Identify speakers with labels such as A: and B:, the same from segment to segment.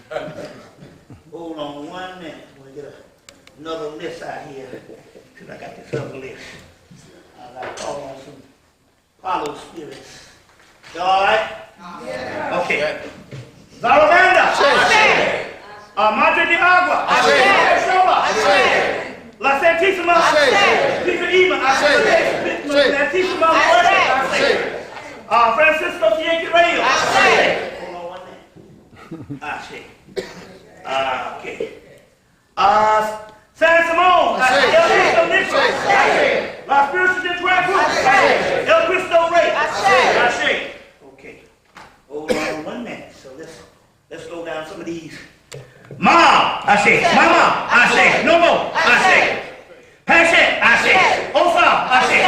A: Hold on 1 minute. We'll get another list out here. Because I got this other list. I got to call on some follow spirits. You all right? Yeah. Okay. Zarabanda. Madre de Agua. Sola. La Santísima. Pizza Ema. Santísima. Francisco Yankee Radio. Hold on 1 minute. Okay. San Simón. El Cristo Nicho. La Spiritual de Cruz. El Cristo Rey. Okay. Hold on 1 minute. So let's go down some of these. Mom, I say. Mama, I say. No more, I say. Passion, I say. Osa, I say.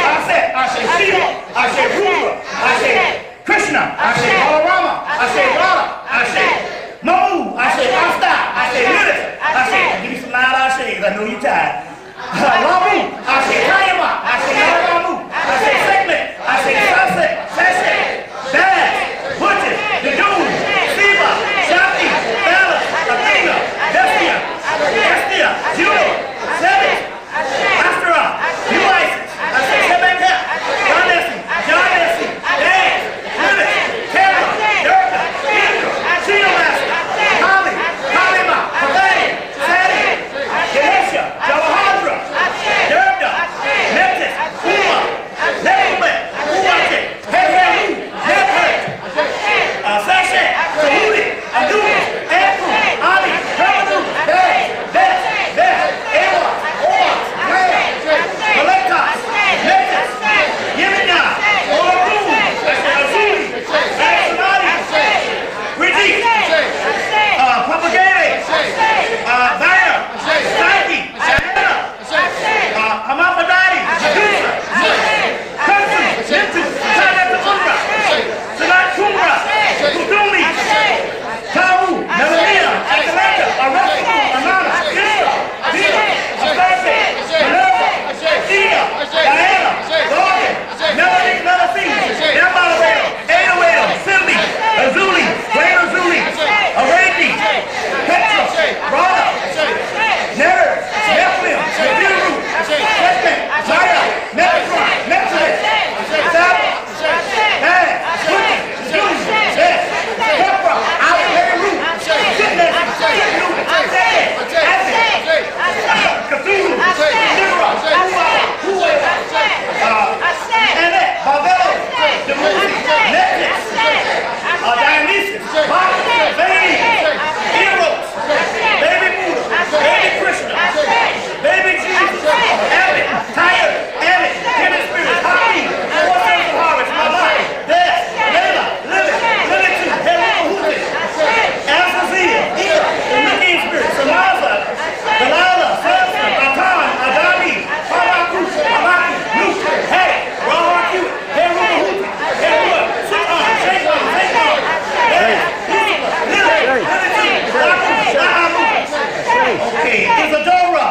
A: Shiva, I say. Rudra, I say. Krishna, I say. Balarama, I say. Radha, I say. Mamu, I say. Asta, I say. Lilith, I say. Give me some loud I say, I know you're tired. Lamu, I say. Kayama, I say. Yaramu, I say. Segment, I say. Sasset, Bad, Butcher, the Doom, Siva, Shakti, Balance, Athena, Destia, Juno, Seven, Astera, New Isis, I say. Sebenka, John Nessie, Dan, Lilith, Kara, Durga, Indra, Chino Master, Kali, Kalima, Pavane, Sadi, Ganesha, Jawahadra, Durga, Metis, Uma, Nephilim, Uwate, Heheru, Nephet, Sasha, Kahuli, Anubis, Andrew, Ali, Hamadu, Beth, Ewa, Oa, Ram, Malekas, Metis, Yemina, Olarum, Azuli, Sanadi, Brigitte, Papagale, Vaya, Saiki, Diana, Hamapadadi, Kansu, Nintu, Tanatatumra, Sanat Kumra, Kudumi, Tawu, Melamia, Atalanta, Arasu, Anana, Isra, Dina, Asante, Minerva, Ina, Diana, Logan, Melody, Yamalaway, Adaway, Cindy, Azuli, Wayne Azuli, Arabi, Petra, Rana, Ner, Nephilim, Nibiru, Setman, Zaya, Metatron, Metatron, Saba, Dad, Putin, Juni, Zed, Kepra, Al-Heru, Sitnes, Sitnu, Azad, Cthulhu, Nira, Hua, Annette, Barbello, Demuzi, Netflix, Dionysus, Bobby, Vani, Eros, Baby Buddha, Baby Krishna, Baby Jesus, Abbott, Tired, Abbott, Hemmitt Spirit, Happy, Four Sons of Harvest, My Life, Death, Layla, Lilitu, Herumahuti, Azazia, Ira, the Looking Spirit, Samaza, Delilah, Samson, Atan, Adami, Hamakus, Hamaki, Luke, Hay, Rahaku, Herumahuti, Herua, Sutan, Shaitan, Okay, Isadora,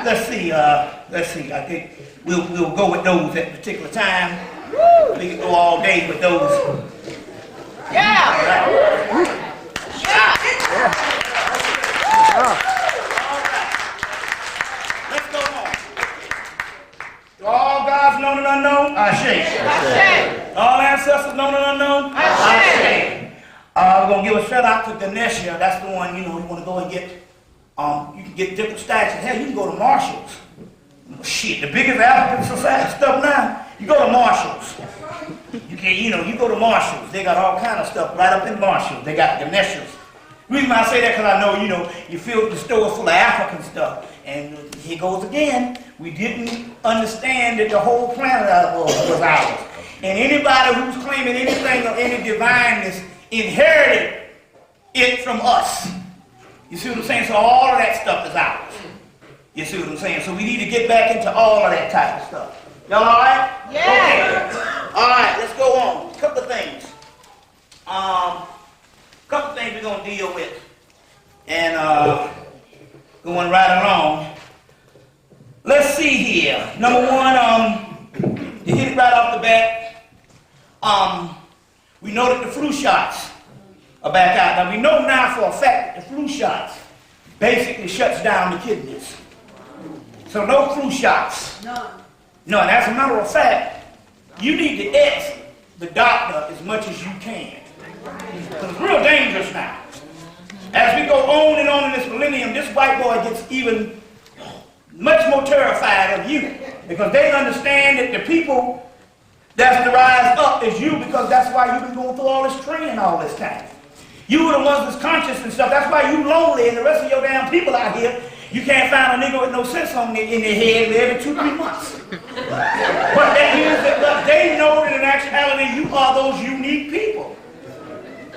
A: let's see. I think we'll go with those at a particular time. We can go all day with those. Yeah. All right. Yeah. Let's go on. To all gods known and unknown, Ashe. All ancestors known and unknown, Ashe. We're going to give a shout out to Ganesha. That's the one, you want to go and get, you can get different statues. Hell, you can go to Marshall's. Shit, the biggest African society stuff now, you go to Marshall's. You can, you go to Marshall's. They got all kind of stuff right up in Marshall's. They got Ganeshas. The reason why I say that because I know, you fill the store full of African stuff. And here goes again. We didn't understand that the whole planet was ours. And anybody who's claiming anything or any divineness inherited it from us. You see what I'm saying? So all of that stuff is ours. You see what I'm saying? So we need to get back into all of that type of stuff. Y'all all right? Yeah. Okay. All right, let's go on. A couple of things. Couple of things we're going to deal with. And going right along. Let's see here. Number one, to hit it right off the bat, We know that the flu shots are back out. Now we know now for a fact that the flu shots basically shuts down the kidneys. So no flu shots. No, and as a matter of fact, you need to ask the doctor as much as you can. Because it's real dangerous now. As we go on and on in this millennium, this white boy gets even much more terrified of you. Because they understand that the people that's to rise up is you, because that's why you've been going through all this training all this time. You were the ones that's conscious and stuff. That's why you lonely and the rest of your damn people out here, you can't find a nigga with no sense in their head every 2-3 months. But that means that they know that in actuality you are those unique people.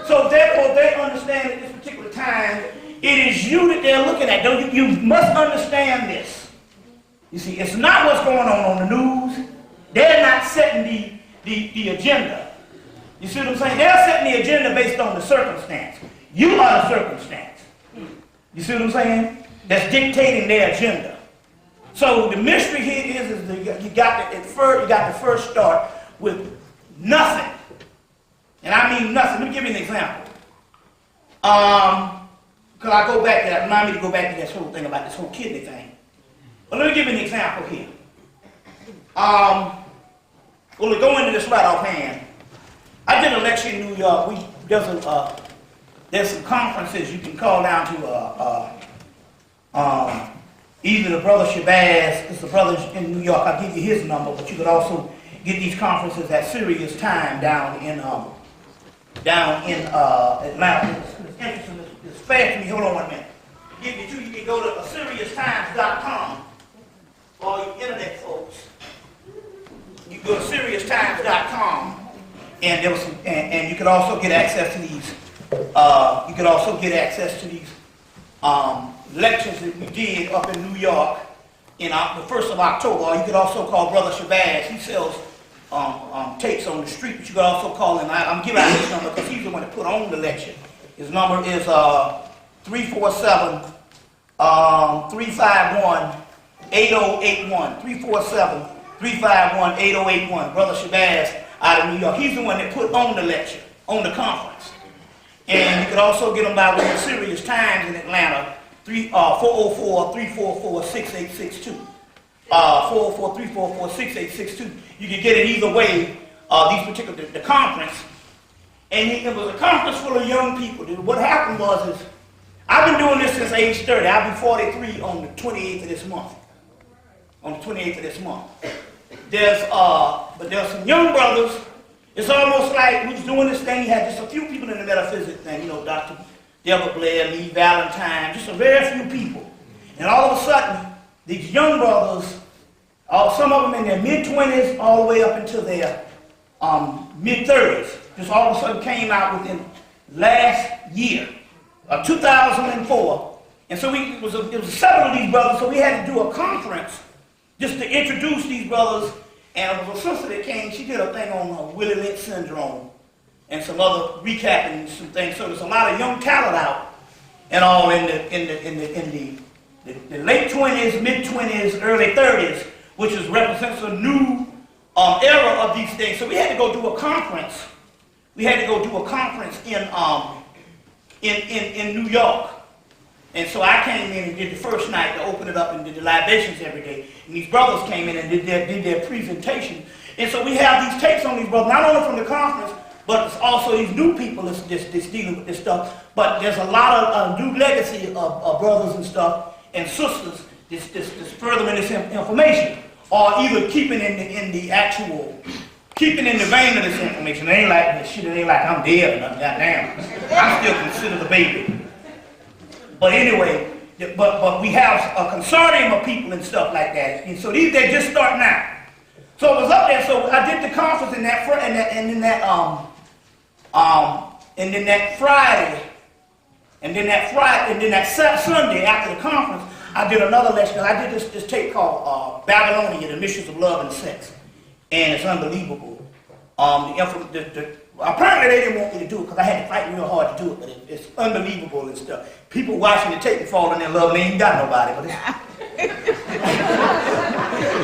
A: So therefore they understand at this particular time, it is you that they're looking at. You must understand this. You see, it's not what's going on the news. They're not setting the agenda. You see what I'm saying? They're setting the agenda based on the circumstance. You are the circumstance. You see what I'm saying? That's dictating their agenda. So the mystery here is that you got to first start with nothing. And I mean nothing. Let me give you an example. Because I go back to that, remind me to go back to this whole thing about this whole kidney thing. But let me give you an example here. Well, to go into this right offhand, I did a lecture in New York. There's some conferences you can call down to either the brother Shabazz, it's the brother in New York, I'll give you his number, but you could also get these conferences at Sirius time down in Atlanta. It's interesting, it's fast to me, hold on 1 minute. Give you two, you can go to SiriusTimes.com for all you internet folks. You can go to SiriusTimes.com and there was some, and you could also get access to these. You could also get access to these lectures that we did up in New York in the 1st of October. Or you could also call Brother Shabazz. He sells tapes on the street, but you could also call him. I'm giving out his number because he's the one that put on the lecture. His number is 347-351-8081. 347-351-8081. Brother Shabazz out of New York. He's the one that put on the lecture, on the conference. And you could also get them by way of Sirius Times in Atlanta, 404-344-6862. 404-344-6862. You can get it either way, these particular, the conference. And it was a conference full of young people. What happened was, I've been doing this since age 30. I'll be 43 on the 28th of this month. On the 28th of this month. But there's some young brothers. It's almost like we was doing this thing. You had just a few people in the metaphysics thing. You know, Dr. Deborah Blair, Lee Valentine, just a very few people. And all of a sudden, these young brothers, some of them in their mid-20s all the way up until their mid-30s, just all of a sudden came out within last year, 2004. And so it was several of these brothers, so we had to do a conference just to introduce these brothers. And it was a sister that came, she did a thing on Willie Lynch syndrome and some other recapping some things. So there's a lot of young talent out and all in the late 20s, mid-20s, early 30s, which represents a new era of these things. So we had to go do a conference. We had to go do a conference in New York. And so I came in and did the first night to open it up and did the libations every day. And these brothers came in and did their presentation. And so we have these tapes on these brothers, not only from the conference, but it's also these new people that's dealing with this stuff. But there's a lot of new legacy of brothers and stuff and sisters that's furthering this information. Or either keeping in the vein of this information. It ain't like this shit, it ain't like I'm dead or nothing, goddamn. I'm still considered a baby. But anyway, but we have a consortium of people and stuff like that. And so they're just starting out. So it was up there, so I did the conference and then that Sunday after the conference, I did another lecture. I did this tape called Babylonia, The Mysteries of Love and Sex. And it's unbelievable. Apparently they didn't want me to do it because I had to fight real hard to do it, but it's unbelievable and stuff. People watching the tape and falling in love and they ain't got nobody. But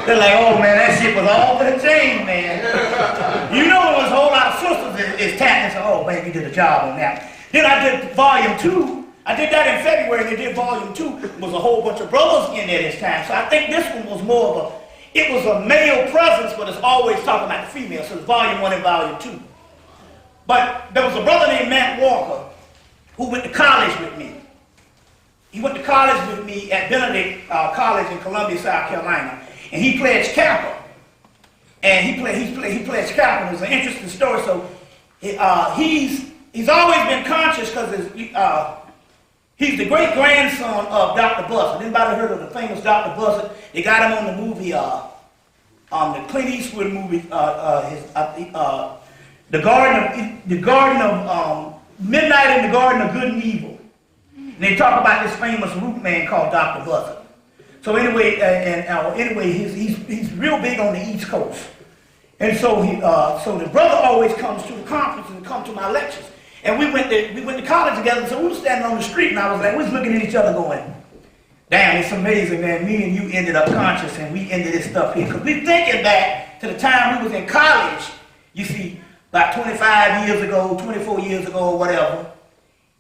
A: they're like, oh man, that shit was all for the change, man. You know there was a whole lot of sisters is tapping and say, oh man, you did a job on that. Then I did volume 2. I did that in February, and they did volume 2. There was a whole bunch of brothers in there this time. So I think this one was more of it was a male presence, but it's always talking about the female. So it's volume 1 and volume 2. But there was a brother named Matt Walker who went to college with me. He went to college with me at Benedict College in Columbia, South Carolina. And he pledged Kappa. And he pledged Kappa. It's an interesting story. So he's always been conscious because he's the great-grandson of Dr. Buzzard. Anybody heard of the famous Dr. Buzzard? They got him on the movie, the Clint Eastwood movie, the Garden of Midnight in the Garden of Good and Evil. And they talk about this famous root man called Dr. Buzzard. So anyway, he's real big on the East Coast. And so so the brother always comes to the conference and come to my lectures. And we went to college together, so we were standing on the street, and I was like, we was looking at each other going, damn, it's amazing, man. Me and you ended up conscious, and we ended this stuff here. Because we're thinking back to the time we was in college, you see, about 25 years ago, 24 years ago, or whatever.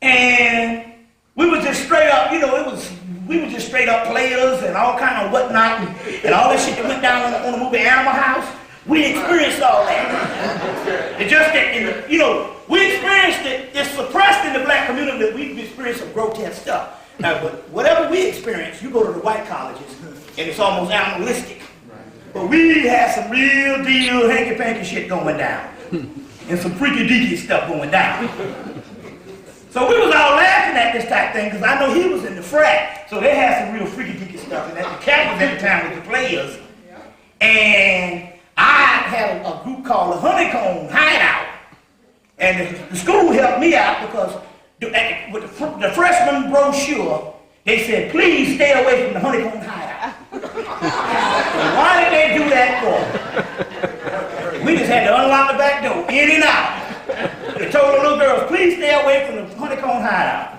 A: And we were just straight up, we were just straight up players and all kind of whatnot, and all that shit that went down on the movie Animal House. We experienced all that. It just that, we experienced it. It's suppressed in the black community that we've experienced some grotesque stuff. Now, but whatever we experience, you go to the white colleges, and it's almost animalistic. But we had some real deal hanky-panky shit going down, and some freaky-deaky stuff going down. So we was all laughing at this type thing, because I know he was in the frat, so they had some real freaky-deaky stuff. And the Capitals at the time with the players, and I had a group called the Honeycomb Hideout. And the school helped me out because with the freshman brochure, they said, please stay away from the Honeycomb Hideout. Why did they do that for? We just had to unlock the back door, in and out. They told the little girls, please stay away from the Honeycomb Hideout.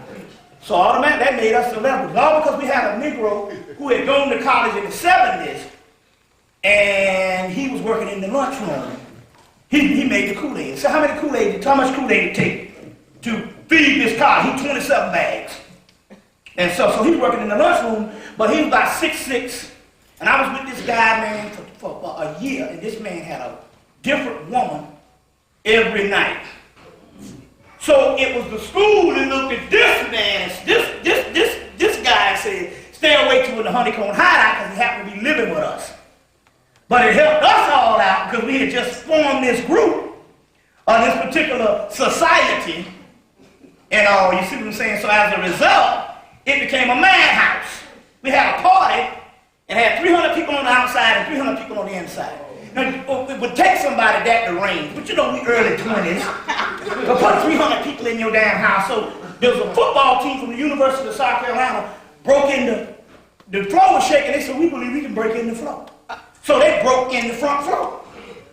A: So automatically that made us celebrities. All because we had a Negro who had gone to college in the 70s, and he was working in the lunchroom. He made the Kool-Aid. So how much Kool-Aid it take to feed this car? He 27 bags. And so he was working in the lunchroom, but he was about 6'6". And I was with this guy, man, for a year, and this man had a different woman every night. So it was the school that looked at this man, this guy, and said, stay away from the Honeycomb Hideout because he happened to be living with us. But it helped us all out because we had just formed this group, this particular society, and you see what I'm saying? So as a result, it became a madhouse. We had a party and had 300 people on the outside and 300 people on the inside. Now, it would take somebody that to range, but we early 20s, to put 300 people in your damn house. So there was a football team from the University of South Carolina, broke in the floor was shaking. They said, we believe we can break in the floor. So they broke in the front floor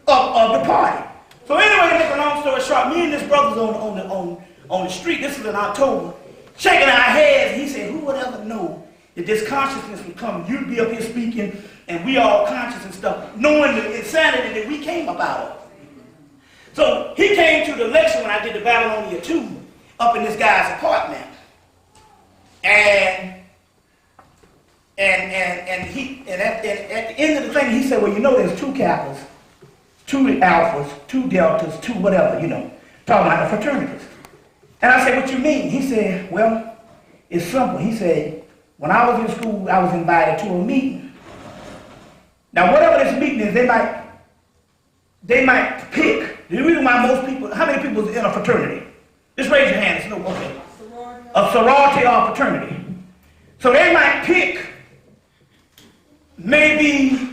A: of the party. So anyway, to make a long story short, me and this brother's on the street, this is in October, shaking our heads, and he said, who would ever know that this consciousness would come? You'd be up here speaking, and we all conscious and stuff, knowing the insanity that we came up out of. So he came to the lecture when I did the Babylonia 2 up in this guy's apartment. And at the end of the thing, he said, well, there's 2 Kappas, 2 Alphas, 2 Deltas, 2 whatever, talking about the fraternities. And I said, what you mean? He said, well, it's simple. He said, when I was in school, I was invited to a meeting. Now, whatever this meeting is, they might pick. The reason why most people, how many people is in a fraternity? Just raise your hand. No, okay. A sorority or a fraternity. So they might pick maybe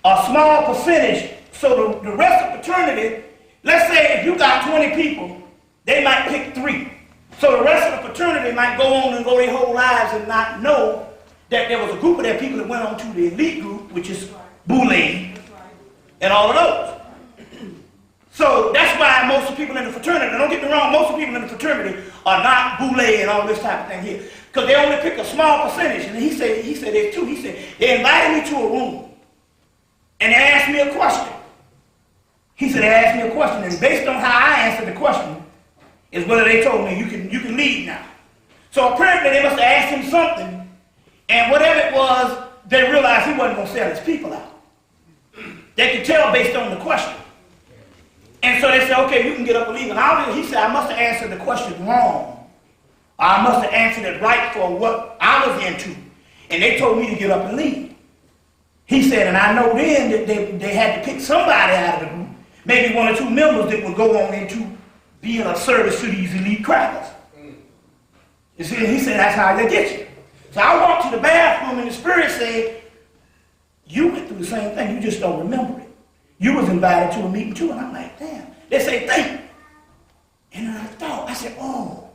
A: a small percentage. So the rest of the fraternity, let's say if you got 20 people, they might pick 3. So the rest of the fraternity might go on and go their whole lives and not know that there was a group of their people that went on to the elite group, which is Boule, and all of those. So that's why most of the people in the fraternity, don't get me wrong, most of the people in the fraternity are not Boule and all this type of thing here. Because they only pick a small percentage. And he said there's 2. He said, they invited me to a room and they asked me a question. He said, they asked me a question, and based on how I answered the question, is whether they told me, you can leave now. So apparently they must have asked him something, and whatever it was, they realized he wasn't going to sell his people out. They could tell based on the question. And so they said, okay, you can get up and leave. And he said, I must have answered the question wrong. I must have answered it right for what I was into. And they told me to get up and leave. He said, and I know then that they had to pick somebody out of the group, maybe one or two members that would go on into being of service to these elite crackers. You see, he said, that's how they get you. So I walked to the bathroom and the Spirit said, you went through the same thing, you just don't remember it. You was invited to a meeting too, and I'm like, damn. They say, think. And then I thought, I said, oh.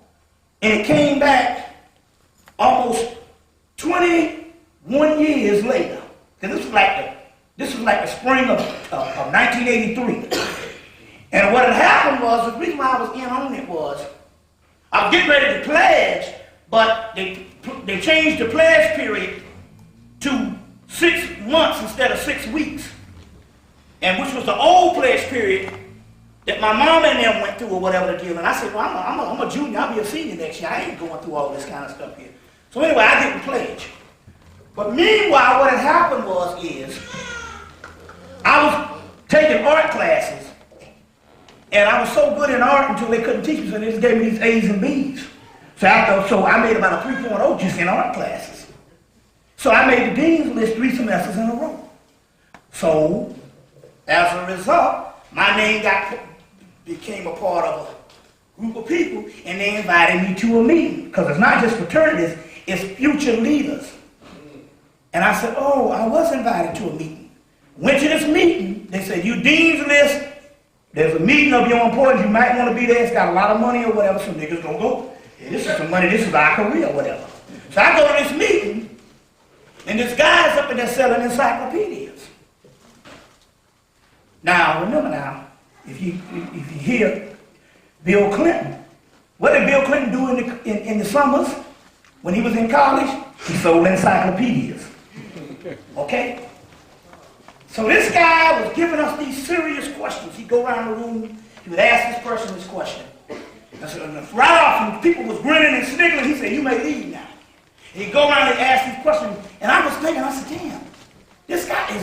A: And it came back almost 21 years later. Because this was like the spring of 1983. And what had happened was, the reason why I was in on it was, I was getting ready to pledge, but they changed the pledge period to 6 months instead of 6 weeks. And which was the old pledge period that my mom and them went through or whatever the deal. And I said, well, I'm a junior, I'll be a senior next year. I ain't going through all this kind of stuff here. So anyway, I didn't pledge. But meanwhile, what had happened is I was taking art classes, and I was so good in art until they couldn't teach me, so they just gave me these A's and B's. So I made about a 3.0 just in art classes. So I made the dean's list 3 semesters in a row. So as a result, my name became a part of a group of people, and they invited me to a meeting, because it's not just fraternities, it's future leaders. And I said, oh, I was invited to a meeting. Went to this meeting, they said, you dean's list, there's a meeting of your importance, you might want to be there, it's got a lot of money or whatever, some niggas gonna go. Yeah, this is some money, this is our career or whatever. So I go to this meeting, and this guy's up in there selling encyclopedias. Now, remember now, if you hear Bill Clinton, what did Bill Clinton do in the summers when he was in college? He sold encyclopedias. Okay? So this guy was giving us these serious questions. He'd go around the room, he would ask this person this question. And so right off, and people was grinning and sniggering, he said, you may leave now. And he'd go around and ask these questions, and I was thinking, I said, damn, this guy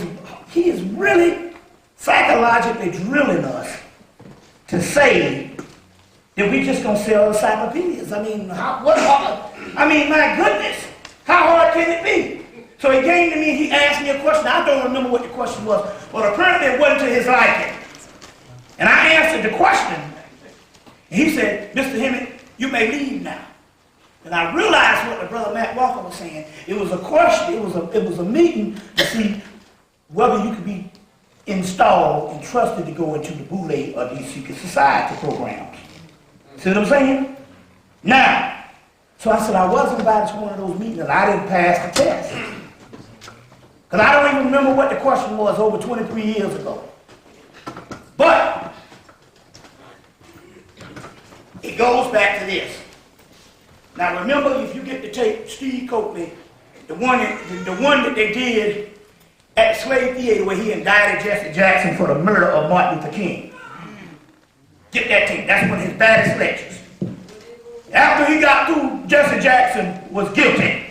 A: is really psychologically drilling us to say that we just gonna sell encyclopedias. I mean, my goodness, how hard can it be? So he came to me and he asked me a question. I don't remember what the question was, but apparently it wasn't to his liking. And I answered the question, and he said, Mr. Hemmitt, you may leave now. And I realized what the brother Matt Walker was saying. It was a question, it was a meeting to see whether you could be installed and trusted to go into the Boule or these secret society programs. See what I'm saying? Now, so I said I was invited to one of those meetings and I didn't pass the test. Because I don't even remember what the question was over 23 years ago. But it goes back to this. Now remember, if you get to take Steve Coakley, the one that they did at the Slave Theater where he indicted Jesse Jackson for the murder of Martin Luther King. Get that tape. That's one of his baddest lectures. After he got through, Jesse Jackson was guilty.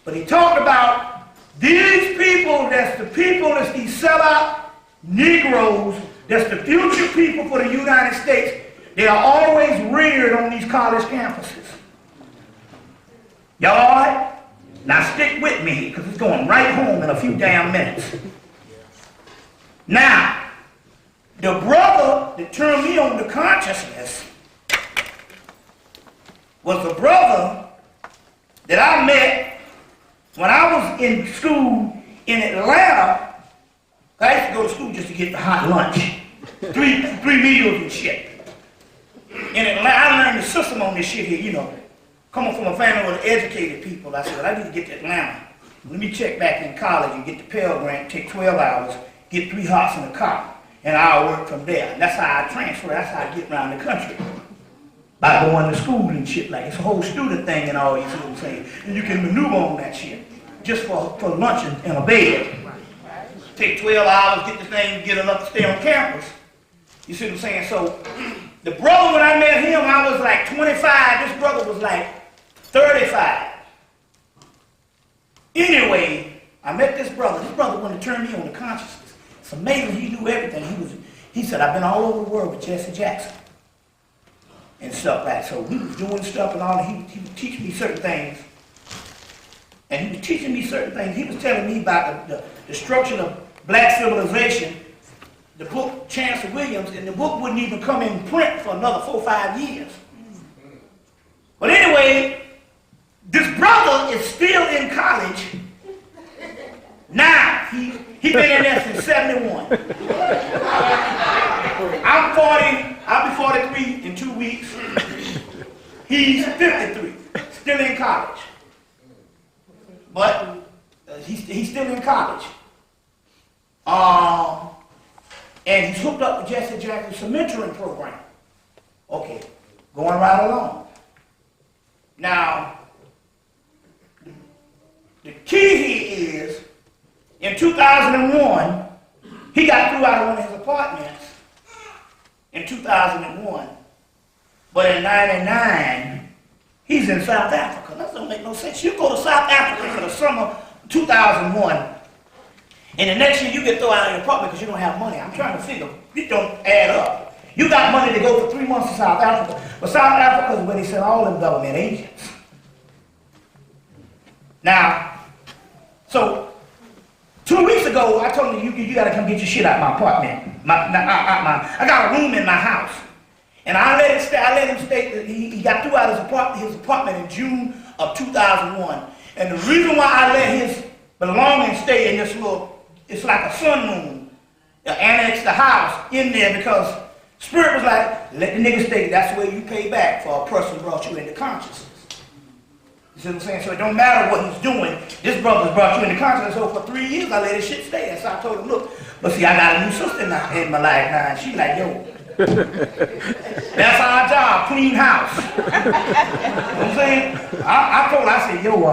A: But he talked about these people, that's these sellout Negroes, that's the future people for the United States. They are always reared on these college campuses. Y'all all right? Now stick with me, because it's going right home in a few damn minutes. Now, the brother that turned me on to consciousness was the brother that I met when I was in school in Atlanta. I used to go to school just to get the hot lunch. Three meals and shit. In Atlanta, I learned the system on this shit here, you know. Coming from a family with educated people, I said, well, I need to get to Atlanta. Let me check back in college and get the Pell Grant, take 12 hours, get 3 hots in a car, and I'll work from there. And that's how I transfer, that's how I get around the country. By going to school and shit, like it's a whole student thing and all, you see what I'm saying? And you can maneuver on that shit, just for lunch and a bed. take 12 hours, get this thing, get enough to stay on campus. You see what I'm saying? So the brother, when I met him, I was like 25. This brother was like 35. Anyway, I met this brother. This brother wanted to turn me on to consciousness. It's amazing. He knew everything. He said, I've been all over the world with Jesse Jackson and stuff like that. So we was doing stuff and all. He would teach me certain things. And he was teaching me certain things. He was telling me about the destruction of black civilization, the book Chancellor Williams, and the book wouldn't even come in print for another 4 or 5 years. But anyway, this brother is still in college. Now, he been in there since 71. I'm 40, I'll be 43 in 2 weeks. He's 53, still in college. But he's still in college. And he's hooked up with Jesse Jackson's mentoring program. Okay, going right along. Now, the key here is, in 2001, he got threw out of one of his apartments in 2001. But in 99, he's in South Africa. That doesn't make no sense. You go to South Africa for the summer 2001, and the next year you get thrown out of your apartment because you don't have money. I'm trying to figure. It don't add up. You got money to go for 3 months to South Africa, but South Africa is where they send all them government agents. Now, so 2 weeks ago, I told him, you got to come get your shit out of my apartment. I got a room in my house. And I let him stay. He got threw out of his apartment in June of 2001. And the reason why I let his belongings stay in this little, it's like a sunroom, annex the house in there, because Spirit was like, let the nigga stay. That's the way you pay back for a person who brought you into consciousness. You see what I'm saying? So it don't matter what he's doing. This brother's brought you into consciousness. So for 3 years, I let his shit stay. And so I told him, look, but see, I got a new sister now in my life now. And she's like, yo, that's our job, clean house. You know what I'm saying? I told her, I said, yo, I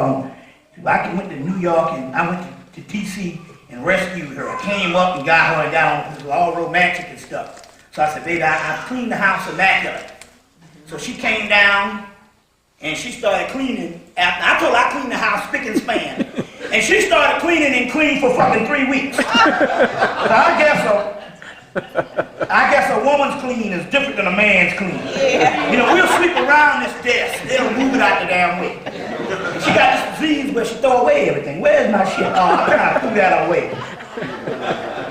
A: went to New York and I went to DC and rescued her. I came up and got her and got on. It was all romantic and stuff. So I said, baby, I cleaned the house immaculate. So she came down and she started cleaning. I told her I cleaned the house spick and span. And she started cleaning and cleaned for fucking 3 weeks. So I guess a woman's clean is different than a man's clean. Yeah. You know, we'll sweep around this desk. They'll move it out the damn way. And she got this disease where she throw away everything. Where's my shit? Oh, I'm trying to throw that away.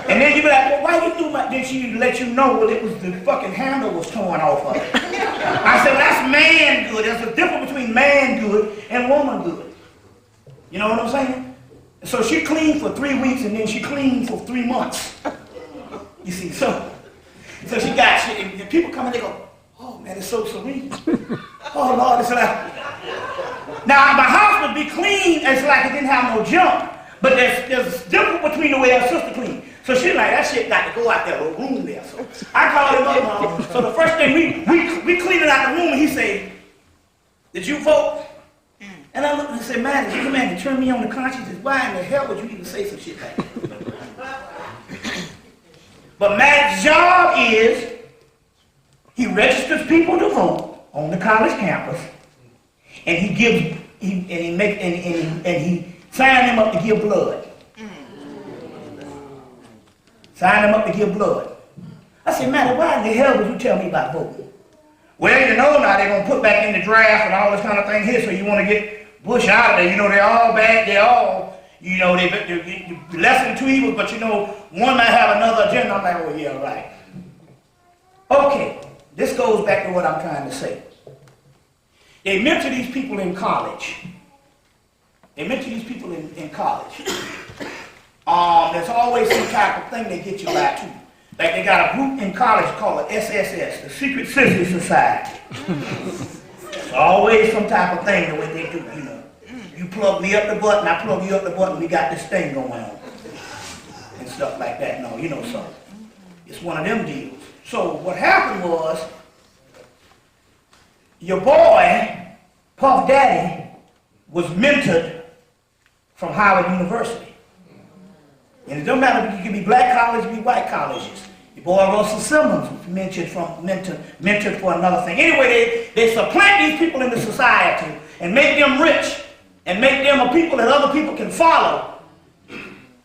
A: And then you be like, well, why you threw my... Then she let you know, well, it was the fucking handle was torn off of it. I said, well, that's man good. There's a difference between man good and woman good. You know what I'm saying? So she cleaned for 3 weeks and then she cleaned for 3 months. You see, so she got shit, and people come and they go, oh man, it's so serene. Oh Lord, it's like... Now, my house would be clean, it's like it didn't have no junk, but there's a difference between the way her sister cleaned. So she's like, that shit got to go out there, a room there. So I called him up, so the first thing, we cleaned it out the room, and he said, did you vote? And I looked and said, man, you man to turn me on to consciousness, why in the hell would you even say some shit like that? But Matt's job is he registers people to vote on the college campus, and he signs them up to give blood. Sign them up to give blood. I said, Matt, why in the hell would you tell me about voting? Well, you know now they're gonna put back in the draft and all this kind of thing here, so you want to get Bush out of there. You know they're all bad. They're all. You know, they're less than two evils, but you know, one might have another agenda. I'm like, oh yeah, right. Okay, this goes back to what I'm trying to say. They mentor these people in college. There's always some type of thing they get you by too. Like they got a group in college called the SSS, the Secret Society Society. It's always some type of thing the way they do, you know. You plug me up the button, I plug you up the button, we got this thing going on. And stuff like that. No, you know, so it's one of them deals. So what happened was, your boy, Puff Daddy, was mentored from Howard University. And it don't matter if you can be black colleges, be white colleges. Your boy Russell Simmons was mentored for another thing. Anyway, they supplant these people in the society and make them rich and make them a people that other people can follow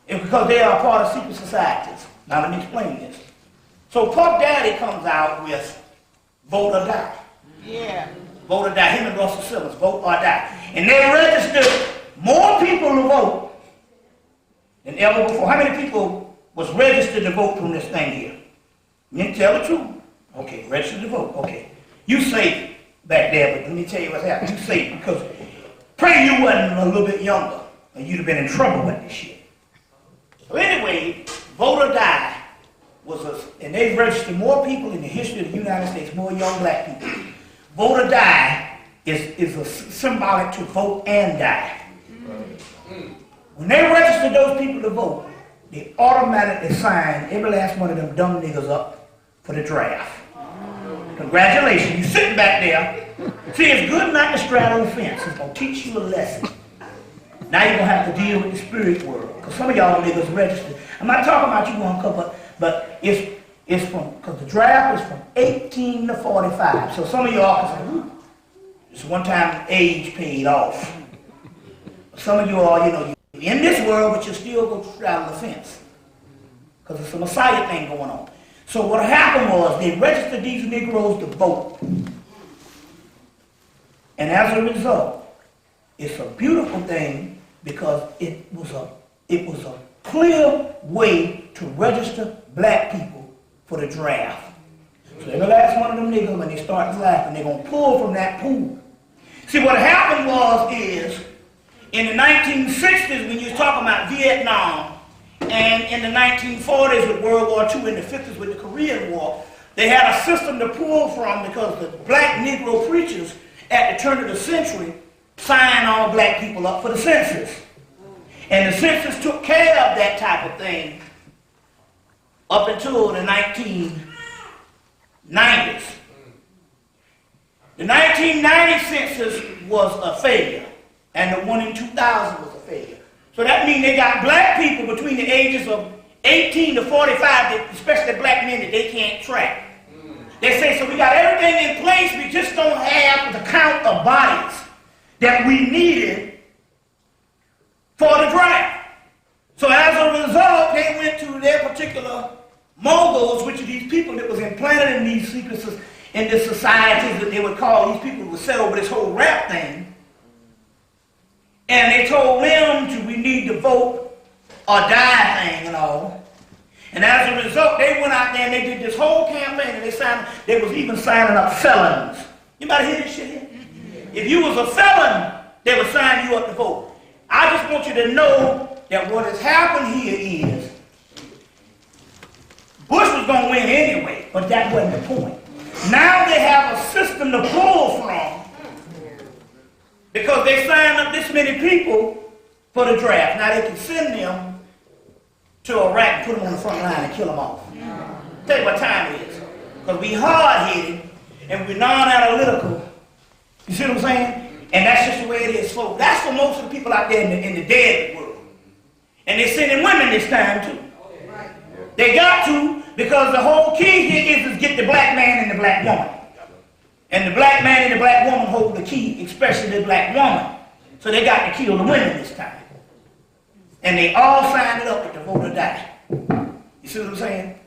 A: because they are a part of secret societies. Now let me explain this. So Puff Daddy comes out with Vote or Die.
B: Yeah.
A: Vote or Die. Him and Russell Simmons, Vote or Die. And they registered more people to vote than ever before. How many people was registered to vote from this thing here? You can tell the truth. Okay, registered to vote. Okay. You safe back there, but let me tell you what's happening. You safe because pray you wasn't a little bit younger and you'd have been in trouble with this shit. So anyway, Vote or Die and they've registered more people in the history of the United States, more young black people. Vote or Die is a symbolic to vote and die. When they registered those people to vote, they automatically signed every last one of them dumb niggas up for the draft. Congratulations, you sitting back there. See, it's good not to straddle the fence. It's going to teach you a lesson. Now you're going to have to deal with the spirit world. Because some of y'all niggas registered. I'm not talking about you one couple, but it's from, because the draft is from 18 to 45. So some of y'all can say, it's one time age paid off. Some of you all, you know, you're in this world, but you still go straddle the fence. Because it's a Messiah thing going on. So what happened was they registered these Negroes to vote. And as a result, it's a beautiful thing because it was a clear way to register black people for the draft. So every last one of them niggas, when they start drafting, they're going to pull from that pool. See, what happened is, in the 1960s, when you was talking about Vietnam, and in the 1940s with World War II, and the 50s with the Korean War, they had a system to pull from because the black Negro preachers at the turn of the century signed all black people up for the census. And the census took care of that type of thing up until the 1990s. The 1990 census was a failure, and the one in 2000 was a failure. So that means they got black people between the ages of 18 to 45, especially black men, that they can't track. They say, so we got everything in place, we just don't have the count of bodies that we needed for the draft. So as a result, they went to their particular moguls, which are these people that was implanted in these secret in the societies that they would call these people who would set over this whole rap thing. And they told them we need to vote or die thing and all. And as a result, they went out there and they did this whole campaign and they was even signing up felons. You might hear this shit here? If you was a felon, they would sign you up to vote. I just want you to know that what has happened here is Bush was going to win anyway, but that wasn't the point. Now they have a system to pull from because they signed up this many people for the draft. Now they can send them to Iraq and put them on the front line and kill them off. Tell you what time it is. Because we hard-headed and we're non-analytical. You see what I'm saying? And that's just the way it is, folks. That's for most of the people out there in the dead world. And they're sending women this time too. They got to, because the whole key here is get the black man and the black woman. And the black man and the black woman hold the key, especially the black woman. So they got to kill the women this time. And they all signed it up with the vote or die. You see what I'm saying?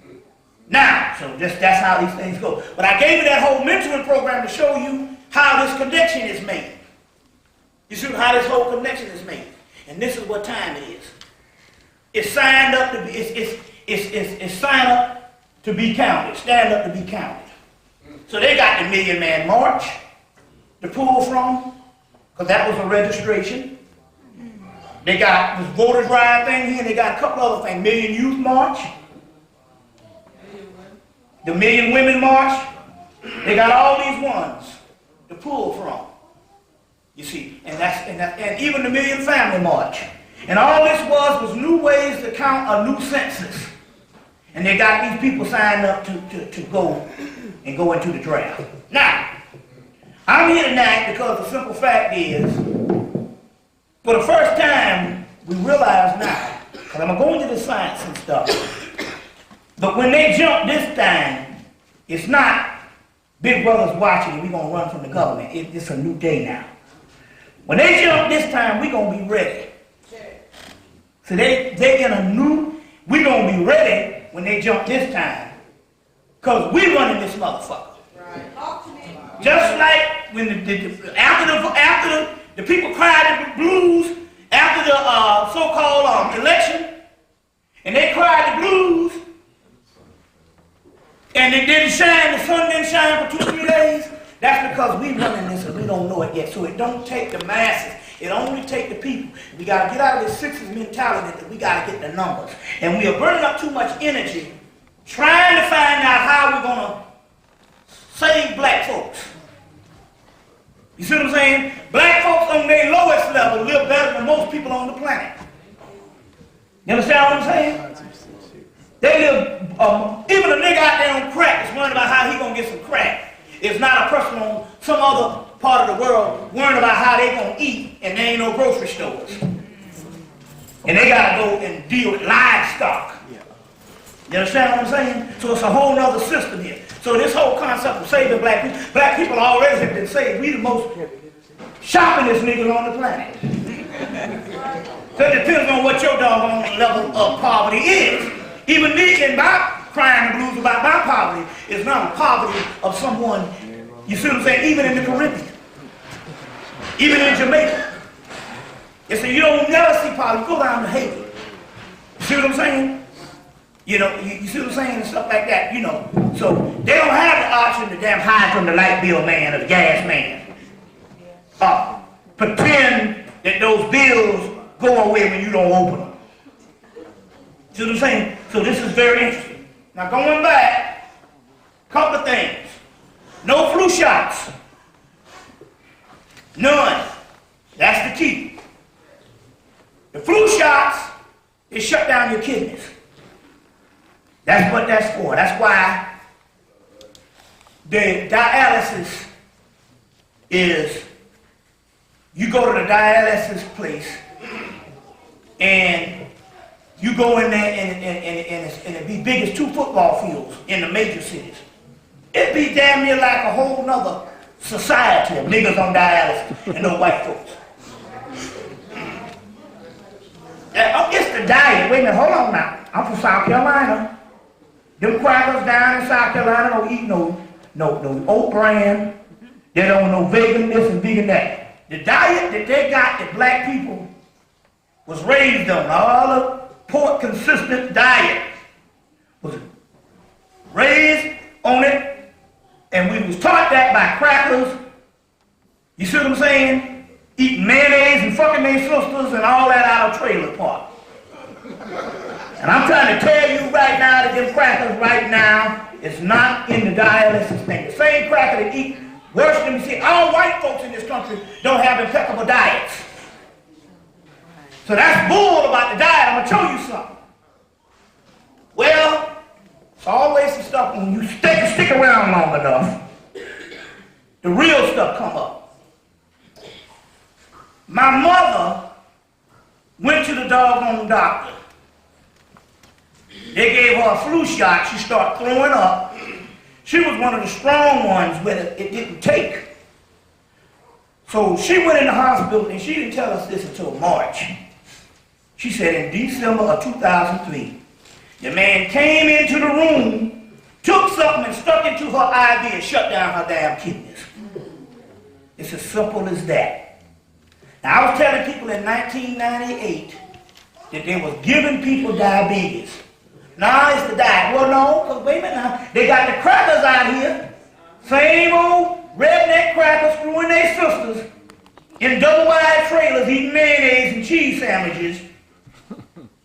A: Now, so that's how these things go. But I gave you that whole mentoring program to show you how this connection is made. You see how this whole connection is made. And this is what time it is. It's signed up to be, it's signed up to be counted. Stand up to be counted. So they got the Million Man March to pull from, because that was a registration. They got this voter drive thing here, and they got a couple other things. Million Youth March. The Million Women March. They got all these ones to pull from. You see, and even the Million Family March. And all this was new ways to count a new census. And they got these people signed up to go and go into the draft. Now, I'm here tonight because the simple fact is, for the first time, we realize now because I'm going to go into the science and stuff. But when they jump this time, it's not Big Brother's watching and we're going to run from the government. It's a new day now. When they jump this time, we're going to be ready. So they in a new, we're going to be ready when they jump this time. Because we're running this motherfucker. Right. Just like when after the people cried the blues, after the so-called election, and they cried the blues, and it didn't shine, the sun didn't shine for 2-3 days, that's because we running this and we don't know it yet. So it don't take the masses. It only take the people. We got to get out of this sixes mentality that we got to get the numbers. And we are burning up too much energy trying to find out how we're going to save black folks. You see what I'm saying? Black folks on their lowest level live better than most people on the planet. You understand what I'm saying? They live, even a nigga out there on crack is worrying about how he going to get some crack. It's not a person on some other part of the world worrying about how they going to eat and there ain't no grocery stores. And they got to go and deal with livestock. You understand what I'm saying? So it's a whole other system here. So this whole concept of saving black people already have been saved. We the most shoppingest niggas on the planet. So it depends on what your doggone level of poverty is. Even me and my crying the blues about my poverty is not a poverty of someone, you see what I'm saying, even in the Caribbean, even in Jamaica. You see, you don't never see poverty. Go down to Haiti. You see what I'm saying? You know, you see what I'm saying and stuff like that, you know. So they don't have the option to damn hide from the light bill man or the gas man. Pretend that those bills go away when you don't open them. See what I'm saying? So this is very interesting. Now going back, a couple of things. No flu shots. None. That's the key. The flu shots, they shut down your kidneys. That's what that's for. That's why the dialysis is, you go to the dialysis place and you go in there and it be big as 2 football fields in the major cities. It'd be damn near like a whole nother society of niggas on dialysis and no white folks. It's the diet. Wait a minute, hold on now. I'm from South Carolina. Them crackers down in South Carolina don't eat no oat bran. They don't know vegan this and vegan that. The diet that they got that black people was raised on, all the pork consistent diet was raised on it, and we was taught that by crackers. You see what I'm saying? Eating mayonnaise and fucking their sisters and all that out of trailer park. And I'm trying to tell you right now that them crackers right now is not in the dialysis thing. The same cracker that eat worse than you see. All white folks in this country don't have impeccable diets. So that's bull about the diet. I'm going to show you something. Well, it's always the stuff when you stick around long enough, the real stuff come up. My mother went to the doggone doctor. They gave her a flu shot. She started throwing up. She was one of the strong ones where it didn't take. So she went in the hospital and she didn't tell us this until March. She said in December of 2003, the man came into the room, took something and stuck it to her IV and shut down her damn kidneys. It's as simple as that. Now I was telling people in 1998 that they was giving people diabetes. Now it's the diet. Well, no, because wait a minute now. They got the crackers out here. Same old redneck crackers screwing their sisters in double-wide trailers eating mayonnaise and cheese sandwiches.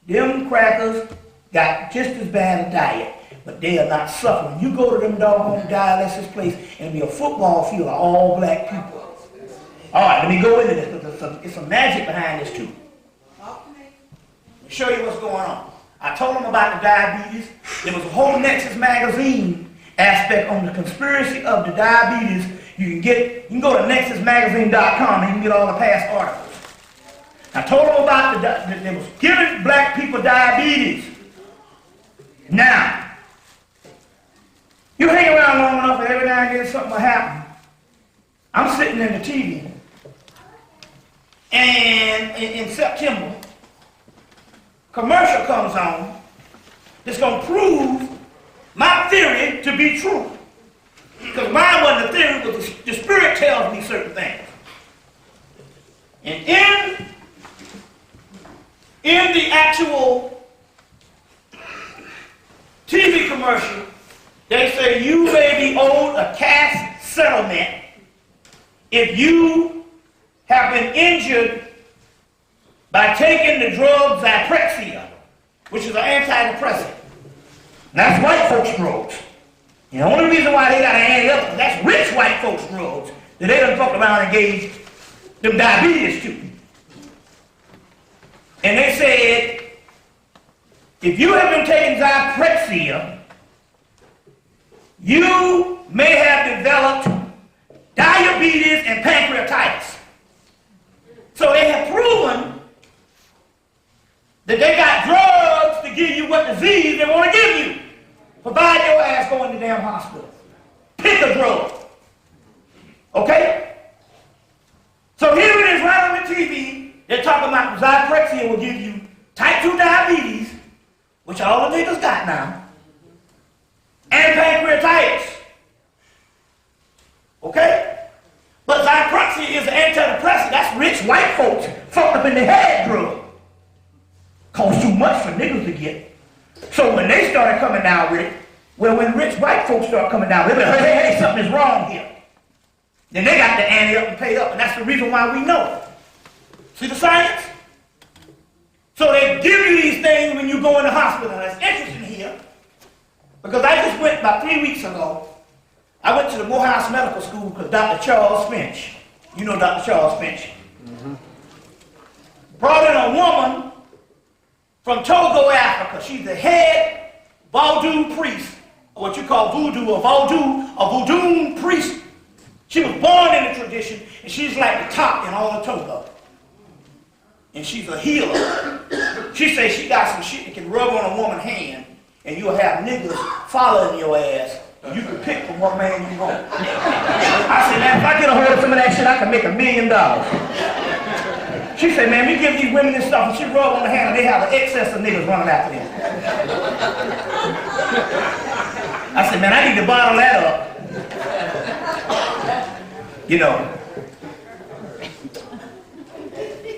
A: Them crackers got just as bad a diet, but they are not suffering. You go to them doggone dialysis place and be a football field of all black people. All right, let me go into this because it's some magic behind this too. Let me show you what's going on. I told them about the diabetes. There was a whole Nexus magazine aspect on the conspiracy of the diabetes. You can go to nexusmagazine.com and you can get all the past articles. I told them about that they was giving black people diabetes. Now, you hang around long enough and every now and then something will happen. I'm sitting in the TV, and in September, commercial comes on that's going to prove my theory to be true. Because mine wasn't a theory, but the Spirit tells me certain things. And in the actual TV commercial, they say you may be owed a cash settlement if you have been injured by taking the drug Zyprexa, which is an antidepressant. And that's white folks' drugs. And the only reason why they got to add it up is that's rich white folks' drugs that they done fucked around and gave them diabetes to. And they said, if you have been taking Zyprexa, you may have developed diabetes and pancreatitis. So they have proven that they got drugs to give you what disease they want to give you. Provide your ass going to the damn hospital. Pick a drug. Okay? So here it is right on the TV. They're talking about Zyprexa will give you type 2 diabetes, which all the niggas got now, and pancreatitis. Okay? But Zyprexa is an antidepressant. That's rich white folks fucked up in the head drug. Costs too much for niggas to get. So when they started coming down with it, well, when rich white folks start coming down with it, hey, something is wrong here. Then they got to ante up and pay up, and that's the reason why we know it. See the science? So they give you these things when you go in the hospital. That's interesting here, because I just went about 3 weeks ago. I went to the Morehouse Medical School because Dr. Charles Finch, you know Dr. Charles Finch, brought in a woman from Togo, Africa. She's the head Vodou priest, or what you call voodoo, or Vodou priest. She was born in the tradition, and she's like the top in all of Togo. And she's a healer. She says she got some shit that can rub on a woman's hand, and you'll have niggas following your ass. You can pick from what man you want. I said, man, if I get a hold of some of that shit, I can make $1 million. She said, man, we give these women this stuff, and she rub on the hand, and they have an excess of niggas running after them. I said, man, I need to bottle that up. You know,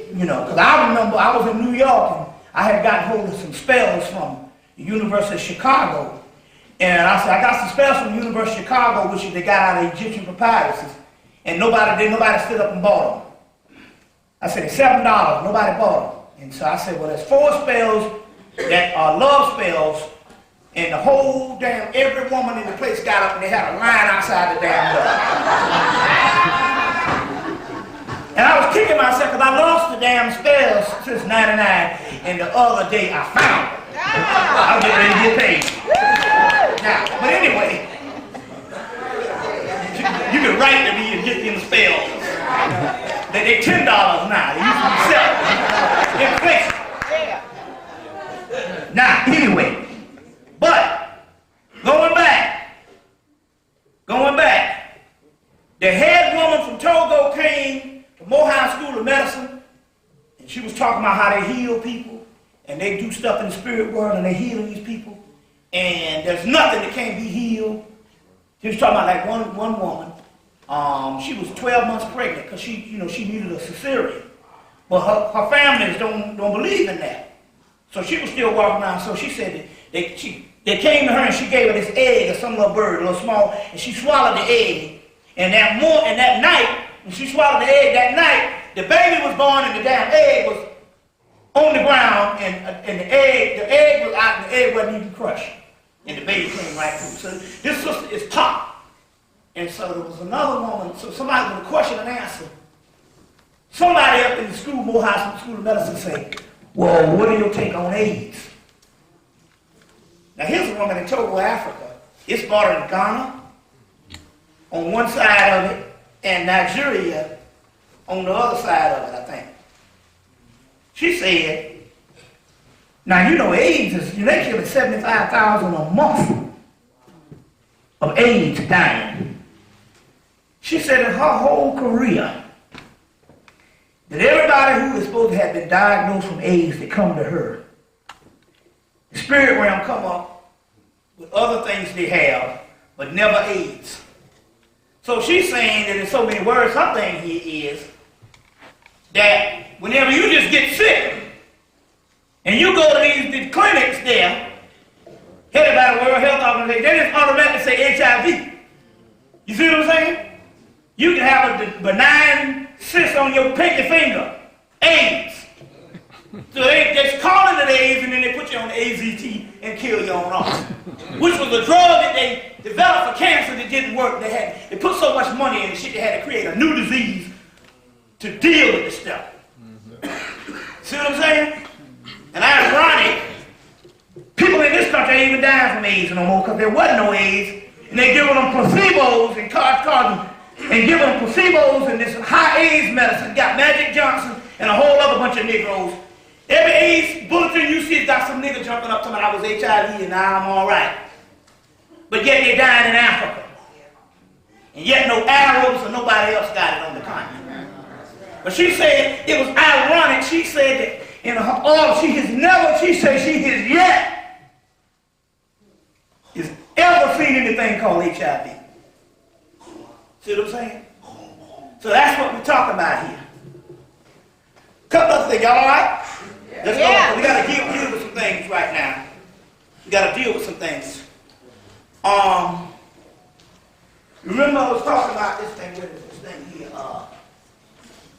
A: because I remember I was in New York, and I had gotten hold of some spells from the University of Chicago. And I said, I got some spells from the University of Chicago, which they got out of Egyptian papyruses, and nobody stood up and bought them. I said, it's $7, nobody bought them. And so I said, well, there's 4 spells that are love spells, and the whole damn, every woman in the place got up and they had a line outside the damn door. And I was kicking myself because I lost the damn spells since '99, and the other day I found them. I was getting ready to get paid. Now, but anyway, you can write to me and get them spells. They're $10 now. They used to be $7. Inflation. Now, anyway, but going back, the head woman from Togo came to Morehouse School of Medicine, and she was talking about how they heal people, and they do stuff in the spirit world, and they heal these people, and there's nothing that can't be healed. She was talking about like one woman. She was 12 months pregnant because she needed a cesarean, but her families don't believe in that. So she was still walking around. So she said that they came to her and she gave her this egg or some little bird, a little small, and she swallowed the egg. And that night, when she swallowed the egg that night, the baby was born and the damn egg was on the ground, and the egg was out and the egg wasn't even crushed. And the baby came right through. So this sister is top. And so there was another woman, so somebody with a question and answer. Somebody up in the school, Morehouse School of Medicine, said, well, what do you take on AIDS? Now here's a woman in Togo, Africa. It's bordered in Ghana on one side of it, and Nigeria on the other side of it, I think. She said, now you know AIDS is, they killing 75,000 a month of AIDS dying. She said in her whole career, that everybody who is supposed to have been diagnosed from AIDS that come to her, the spirit realm come up with other things they have, but never AIDS. So she's saying that in so many words, her thing here is that whenever you just get sick, and you go to these clinics there, headed by the World Health Organization, they just automatically say HIV. You see what I'm saying? You can have a benign cyst on your pinky finger, AIDS. So they just call it AIDS and then they put you on the AZT and kill you on off. Which was a drug that they developed for cancer that didn't work. They put so much money in the shit they had to create a new disease to deal with this stuff. See what I'm saying? And ironic, people in this country ain't even dying from AIDS no more because there wasn't no AIDS. And they giving them placebos and giving them placebos and this high AIDS medicine. Got Magic Johnson and a whole other bunch of Negroes. Every AIDS bulletin you see has got some nigga jumping up to me, I was HIV and now I'm all right. But yet they dying in Africa. And yet no Arabs or nobody else got it on the continent. But she said it was ironic. She said that in her all, she said she has yet has ever seen anything called HIV. See what I'm saying? So that's what we're talking about here. Couple of things, y'all all right? Let's go. We got to deal with some things right now. We got to deal with some things. Remember I was talking about this thing here.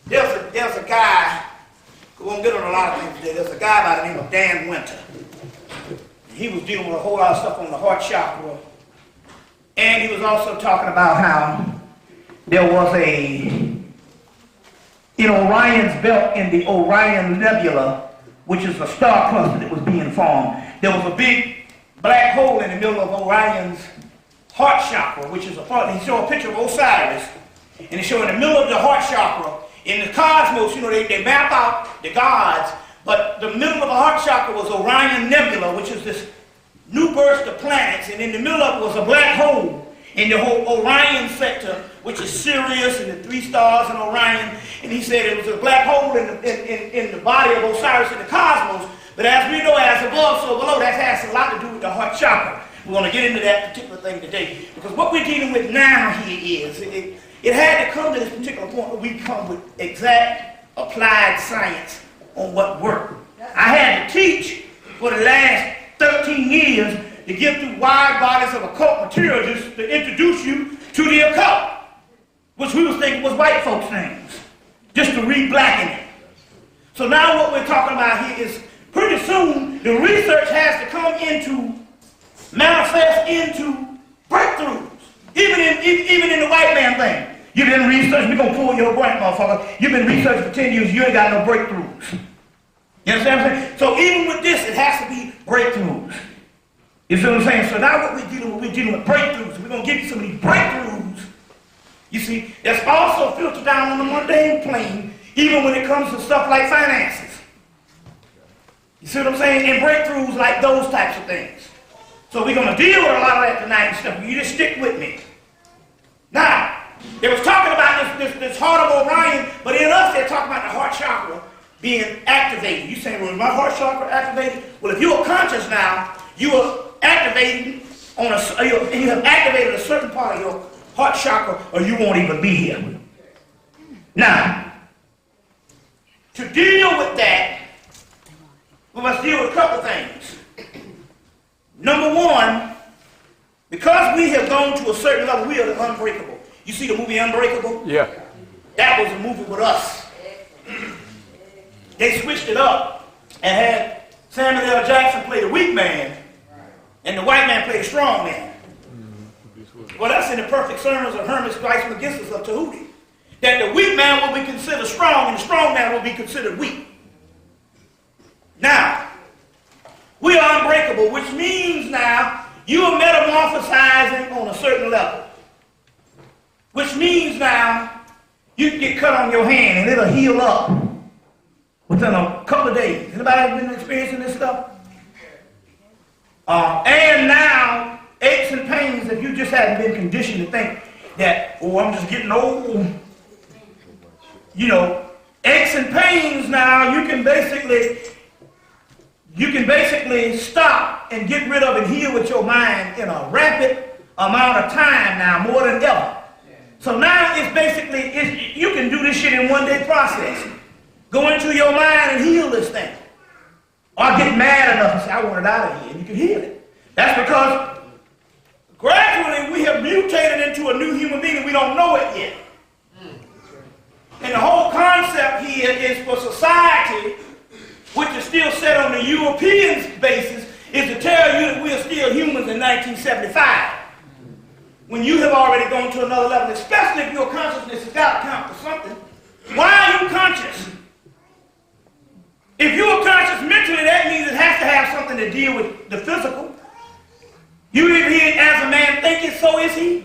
A: There's a guy, we won't get on a lot of things today. There's a guy by the name of Dan Winter. He was dealing with a whole lot of stuff on the heart chakra. And he was also talking about how there was in Orion's belt, in the Orion Nebula, which is a star cluster that was being formed, there was a big black hole in the middle of Orion's heart chakra, which is he showed a picture of Osiris, and he showed in the middle of the heart chakra, in the cosmos, they map out the gods, but the middle of the heart chakra was Orion Nebula, which is this new burst of planets, and in the middle of it was a black hole in the whole Orion sector, which is Sirius and the 3 stars in Orion. And he said it was a black hole in the body of Osiris in the cosmos. But as we know, as above, so below, that has a lot to do with the heart chakra. We're going to get into that particular thing today. Because what we're dealing with now here is, it had to come to this particular point where we come with exact applied science on what worked. I had to teach for the last 13 years to get through wide bodies of occult material just to introduce you to the occult, which we was thinking was white folks' names, just to re-blacken it. So now what we're talking about here is pretty soon the research has to come into, manifest into breakthroughs. Even in the white man thing. You've been researching, we're going to pull your brain, motherfucker. You've been researching for 10 years, you ain't got no breakthroughs. You understand what I'm saying? So even with this, it has to be breakthroughs. You see what I'm saying? So now what we're dealing with breakthroughs. We're going to give you some of these breakthroughs. You see, that's also filtered down on the mundane plane, even when it comes to stuff like finances. You see what I'm saying? And breakthroughs like those types of things. So we're going to deal with a lot of that tonight and stuff. You just stick with me. Now, they was talking about this heart of Orion, but in us they're talking about the heart chakra being activated. You saying, well, is my heart chakra activated? Well, if you are conscious now, you are activating you have activated a certain part of your heart chakra, or you won't even be here. Now, to deal with that, we must deal with a couple of things. Number one, because we have gone to a certain level, we are the unbreakable. You see the movie Unbreakable?
B: Yeah.
A: That was a movie with us. They switched it up and had Samuel L. Jackson play the weak man and the white man play the strong man. Well, that's in the perfect sermons of Hermes Christ Magistus of Tahuti. That the weak man will be considered strong and the strong man will be considered weak. Now, we are unbreakable, which means now you are metamorphosizing on a certain level. Which means now you can get cut on your hand and it'll heal up with within a couple of days. Anybody been experiencing this stuff? And now, aches and pains, if you just hadn't been conditioned to think that, oh, I'm just getting old. You know, aches and pains now, you can basically stop and get rid of and heal with your mind in a rapid amount of time now, more than ever. So now it's basically, you can do this shit in 1 day process. Go into your mind and heal this thing. Or get mad enough and say, I want it out of here, and you can heal it. That's because gradually we have mutated into a new human being and we don't know it yet. And the whole concept here is for society, which is still set on the European basis, is to tell you that we are still humans in 1975. When you have already gone to another level, especially if your consciousness has got to count for something. Why are you conscious? If you're conscious mentally, that means it has to have something to deal with the physical. You live here as a man thinking, so is he.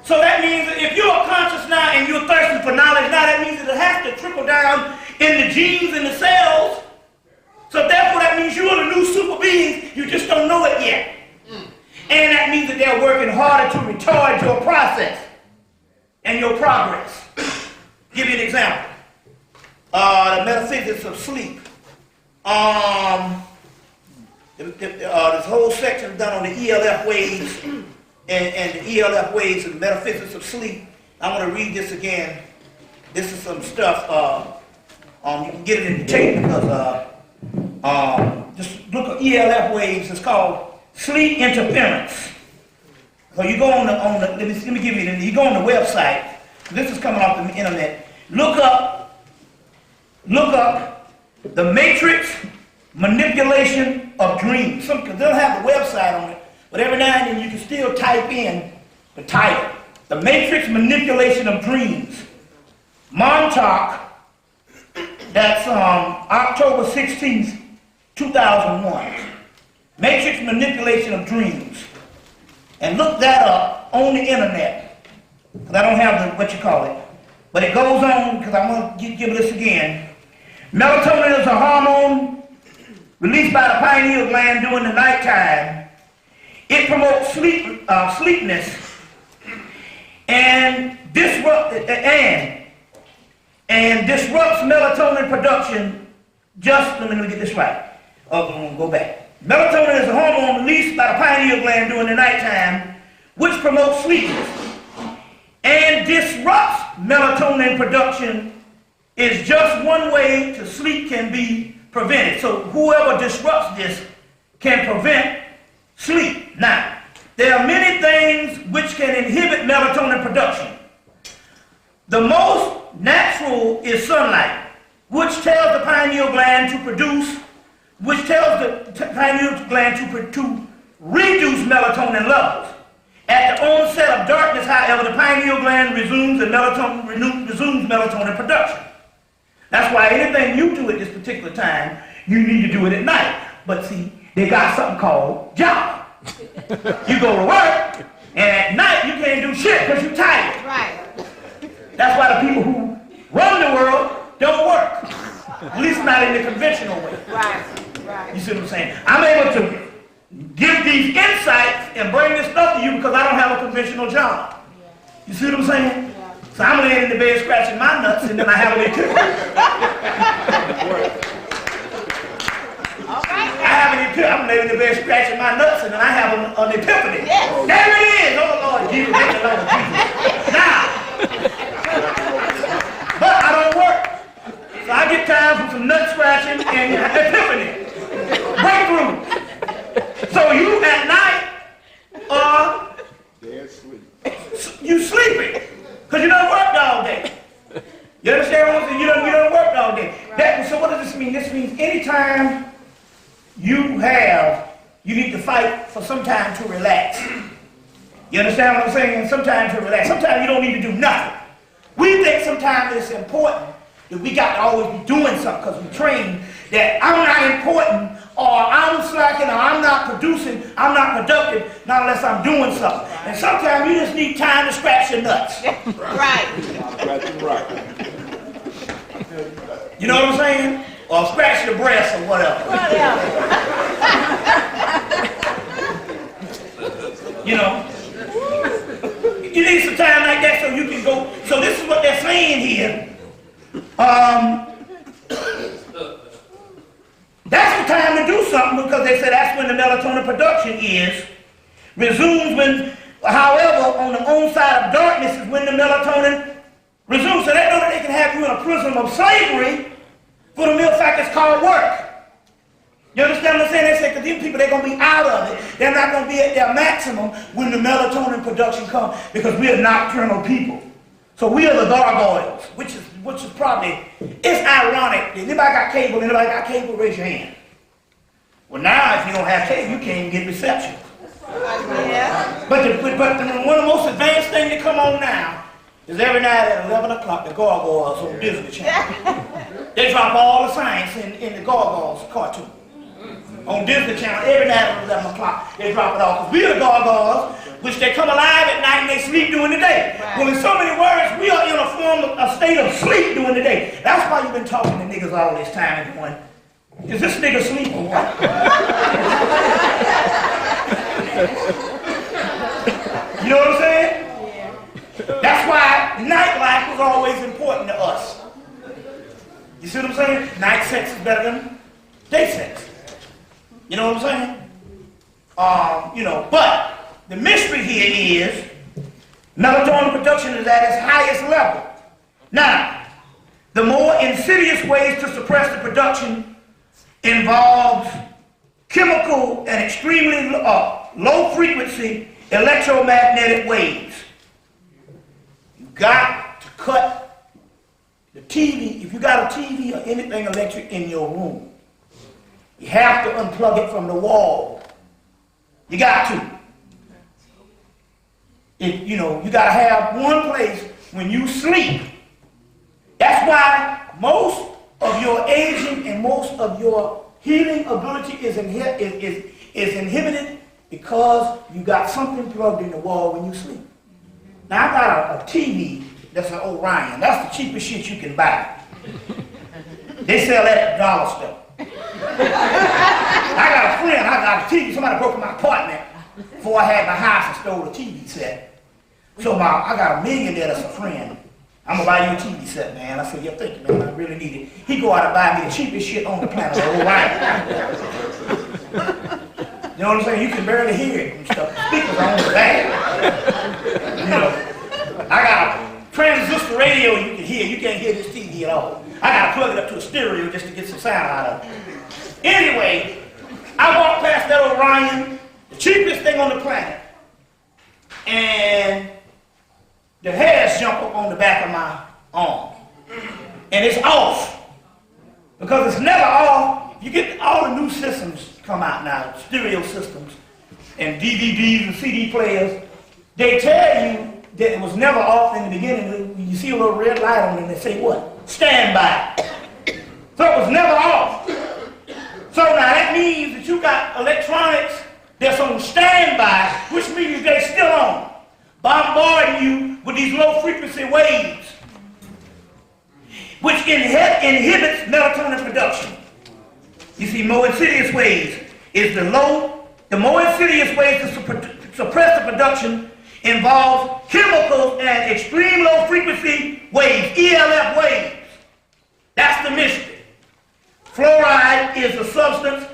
A: So that means that if you're conscious now and you're thirsty for knowledge now, that means that it has to trickle down in the genes and the cells. So therefore that means you are the new super beings, you just don't know it yet. And that means that they're working harder to retard your process and your progress. Give you an example. The metaphysics of sleep. This whole section is done on the ELF waves and the ELF waves and the metaphysics of sleep. I want to read this again. This is some stuff. You can get it in the tape because just look at ELF waves. It's called sleep interference. So you go on the let me give you you go on the website. This is coming off the internet. Look up the matrix manipulation of dreams. Because they'll have the website on it, but every now and then you can still type in the title. The matrix manipulation of dreams. Montauk. That's October 16th, 2001. Matrix manipulation of dreams. And look that up on the internet. Because I don't have what you call it. But it goes on, because I'm going to give this again. Melatonin is a hormone released by the pineal gland during the nighttime. It promotes sleepiness and disrupts melatonin production. Let me get this right. I'm going to go back. Melatonin is a hormone released by the pineal gland during the nighttime, which promotes sleepiness and disrupts melatonin production. Is just one way to sleep can be prevented. So whoever disrupts this can prevent sleep. Now, there are many things which can inhibit melatonin production. The most natural is sunlight, which tells the pineal gland to reduce melatonin levels. At the onset of darkness, however, the pineal gland resumes melatonin production. That's why anything you do at this particular time, you need to do it at night. But see, they got something called job. You go to work, and at night you can't do shit because you're tired. Right. That's why the people who run the world don't work. At least not in the conventional way. Right. You see what I'm saying? I'm able to give these insights and bring this stuff to you because I don't have a conventional job. You see what I'm saying? So I'm laying in the bed scratching my nuts and then I have an epiphany. I'm laying in the bed scratching my nuts and then I have an epiphany. Yes. There it is! Oh Lord Jesus, thank the Lord Jesus. Now, but I don't work. So I get time for some nut scratching and epiphany. Breakthrough. So you at night you sleeping. Because you done worked all day. You understand what I'm saying? You done worked all day. So what does this mean? This means anytime you need to fight for some time to relax. You understand what I'm saying? Some time to relax. Sometimes you don't need to do nothing. We think sometimes it's important that we got to always be doing something because we train that I'm not important or I'm slacking or I'm not producing, I'm not productive, not unless I'm doing something. And sometimes you just need time to scratch your nuts. Right. You know what I'm saying? or scratch your breast or whatever. You know, you need some time like that so you can go. So this is what they're saying here. That's the time to do something, because they say that's when the melatonin production resumes when, however, on the own side of darkness is when the melatonin resumes. So they know that they can have you in a prison of slavery for the mere fact it's called work. You understand what I'm saying? They say, because these people, they're going to be out of it. They're not going to be at their maximum when the melatonin production comes, because we are nocturnal people. So we are the gargoyles, which is probably, it's ironic. Anybody got cable? Anybody got cable? Raise your hand. Well, now if you don't have cable, you can't even get reception. Yeah. But one of the most advanced things that come on now is every night at 11 o'clock, the gargoyles on Disney Channel. They drop all the science in the gargoyles cartoon. On Disney Channel, every night at 11 o'clock, they drop it off. Because we are the gargoyles, which they come alive at night and they sleep during the day. Right. Well, in so many words, we are in a state of sleep during the day. That's why you've been talking to niggas all this time and going, is this nigga asleep or what? You know what I'm saying? Yeah. That's why nightlife was always important to us. You see what I'm saying? Night sex is better than day sex. You know what I'm saying? You know, but the mystery here is melatonin production is at its highest level. Now, the more insidious ways to suppress the production involves chemical and extremely low frequency electromagnetic waves. You've got to cut the TV. If you got a TV or anything electric in your room, you have to unplug it from the wall. You got to. You know, you got to have one place when you sleep. That's why most of your aging and most of your healing ability is inhibited, because you got something plugged in the wall when you sleep. Now, I got a TV that's an Orion. That's the cheapest shit you can buy. They sell that at the dollar store. I got a friend, I got a TV. Somebody broke in my apartment before I had my house and stole the TV set. So I got a millionaire that's a friend. I'm gonna buy you a TV set, man. I said, yeah, thank you, man. I really need it. He go out and buy me the cheapest shit on the planet, Orion. You know what I'm saying? You can barely hear it and stuff. The speakers are on the back. You know, I got a transistor radio you can hear. You can't hear this TV at all. I got to plug it up to a stereo just to get some sound out of it. Anyway, I walked past that Orion, the cheapest thing on the planet, and the hairs jump up on the back of my arm. And it's off. Because it's never off. You get all the new systems come out now, stereo systems, and DVDs and CD players. They tell you that it was never off in the beginning. You see a little red light on it and they say what? Stand by. So it was never off. So now that means that you got electronics that's on standby, which means they're still on, bombarding you with these low frequency waves, which inhibits melatonin production. You see, more insidious ways is the more insidious ways to suppress the production involves chemicals and extreme low frequency waves, ELF waves. That's the mystery. Fluoride is a substance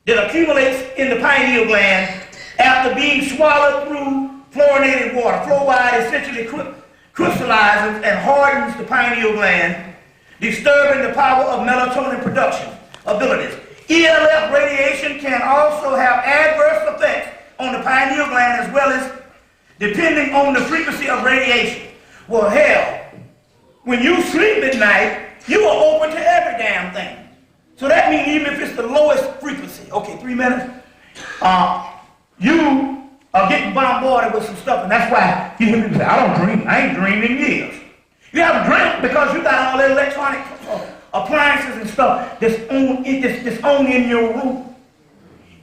A: that accumulates in the pineal gland after being swallowed through fluorinated water. Fluoride essentially crystallizes and hardens the pineal gland, disturbing the power of melatonin production abilities. ELF radiation can also have adverse effects on the pineal gland, as well as depending on the frequency of radiation. Well, hell, when you sleep at night, you are open to every damn thing. So that means even if it's the lowest frequency, okay, 3 minutes, you are getting bombarded with some stuff, and that's why you hear people say, I don't dream. I ain't dreamed in years. You haven't dreamt because you got all the electronic appliances and stuff that's only in your room.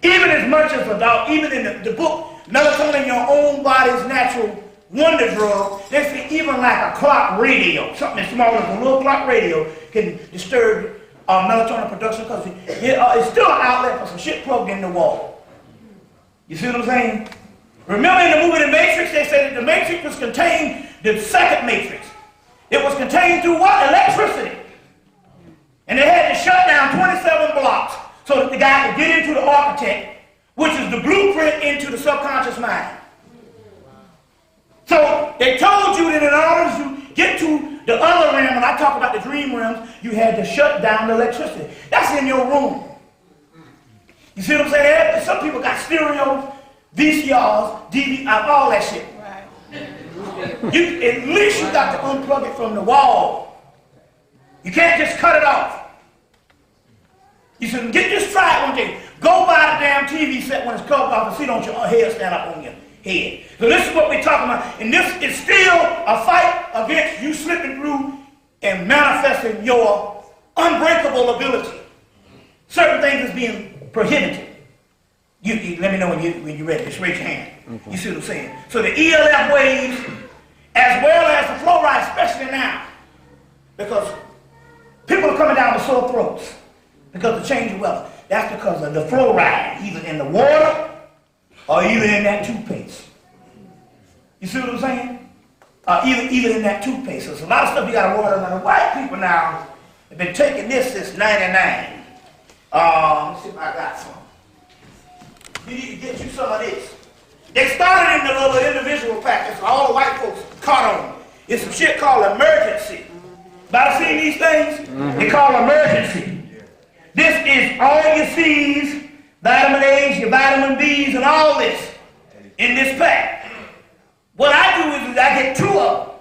A: Even as much as a dog, even in the book, Melatonin, Your Own Body's Natural Wonder Drug, they say even like a clock radio, something as small as a little clock radio can disturb melatonin production because it's still an outlet for some shit plugged in the wall. You see what I'm saying? Remember in the movie The Matrix, they said that the Matrix was contained, the second Matrix. It was contained through what? Electricity. And they had to shut down 27 blocks so that the guy could get into the architect, which is the blueprint into the subconscious mind. So they told you that in order to get to the other realm, when I talk about the dream realms, you had to shut down the electricity. That's in your room. You see what I'm saying? Some people got stereos, VCRs, DVD, all that shit. At least you got to unplug it from the wall. You can't just cut it off. You said, just try it one day. Go buy the damn TV set when it's covered off and see don't your head stand up on your head. So this is what we're talking about. And this is still a fight against you slipping through and manifesting your unbreakable ability. Certain things is being prohibited. You let me know when you're ready. Just raise your hand. Okay. You see what I'm saying? So the ELF waves, as well as the fluoride, especially now, because people are coming down with sore throats because of the change of weather. That's because of the fluoride, either in the water or either in that toothpaste. You see what I'm saying? Either in that toothpaste. So there's a lot of stuff you got to worry about. The white people now have been taking this since '99. Let's see if I got some. You need to get you some of this. They started in the little individual packets. All the white folks caught on. It's some shit called emergency. About seen these things? They call emergency. This is all your C's, vitamin A's, your vitamin B's, and all this in this pack. What I do is I get 2 of them.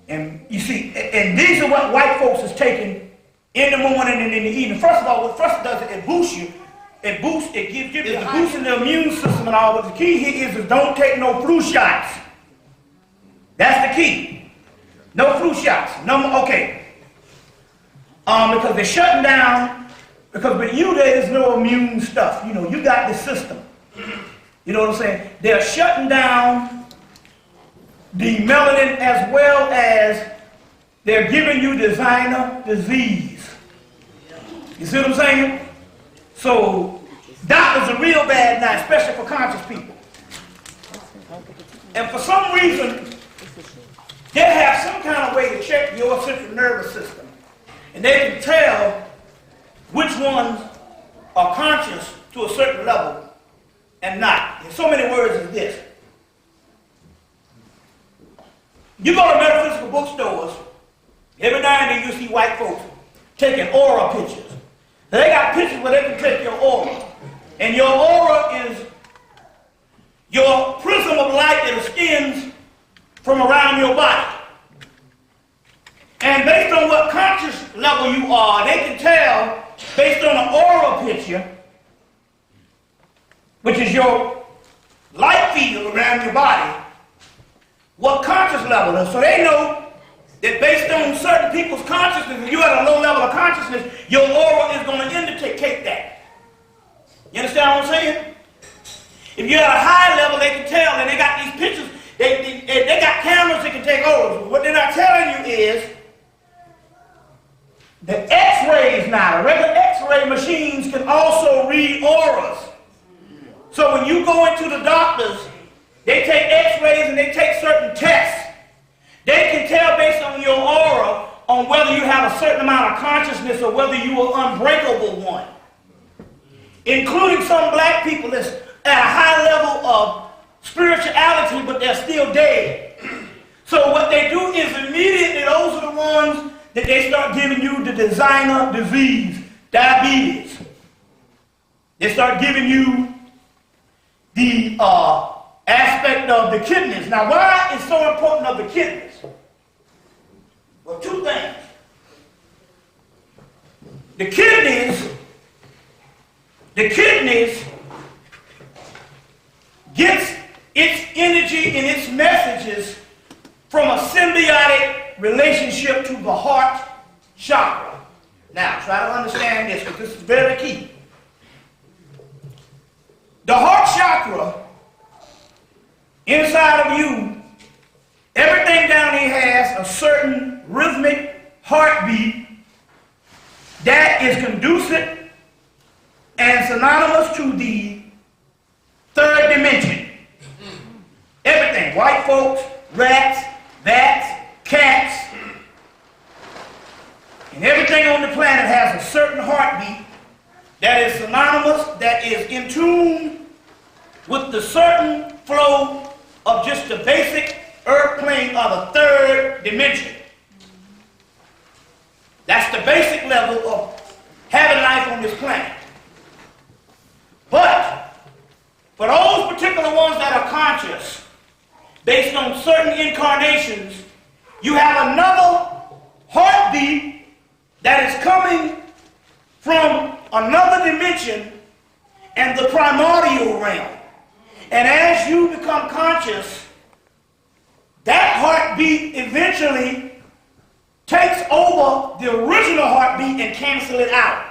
A: And you see, and these are what white folks is taking in the morning and in the evening. First of all, what first it does is it boosts you. It gives you the boost in the immune system and all. But the key here is don't take no flu shots. That's the key. No flu shots. No, okay. Because they're shutting down. Because with you there is no immune stuff. You know, you got the system. You know what I'm saying? They're shutting down the melanin as well as they're giving you designer disease. You see what I'm saying? So doctors are real bad now, especially for conscious people. And for some reason, they have some kind of way to check your central nervous system. And they can tell which ones are conscious to a certain level and not. In so many words is this. You go to metaphysical bookstores, every now and then you see white folks taking aura pictures. Now they got pictures where they can take your aura. And your aura is your prism of light that skins from around your body. And based on what conscious level you are, they can tell, based on an aura picture, which is your light field around your body, what conscious level is. So they know that based on certain people's consciousness, if you're at a low level of consciousness, your aura is going to indicate that. You understand what I'm saying? If you're at a high level, they can tell, and they got these pictures, they got cameras that can take auras. What they're not telling you is the X-rays now, the regular X-ray machines can also read auras. So when you go into the doctors, they take X-rays and they take certain tests. They can tell based on your aura on whether you have a certain amount of consciousness or whether you are unbreakable one. Including some black people that's at a high level of spirituality, but they're still dead. So what they do is immediately, those are the ones that they start giving you the designer disease, diabetes. They start giving you the aspect of the kidneys. Now, why is so important of the kidneys? Well, 2 things. The kidneys gets its energy and its messages from a symbiotic relationship to the heart chakra. Now, try to understand this, because this is very key. The heart chakra, inside of you, everything down here has a certain rhythmic heartbeat that is conducive and synonymous to the third dimension. Everything, white folks, rats, bats, cats, and everything on the planet has a certain heartbeat that is synonymous, that is in tune with the certain flow of just the basic earth plane of the third dimension. That's the basic level of having life on this planet. But for those particular ones that are conscious, based on certain incarnations, you have another heartbeat that is coming from another dimension and the primordial realm. And as you become conscious, that heartbeat eventually takes over the original heartbeat and cancels it out.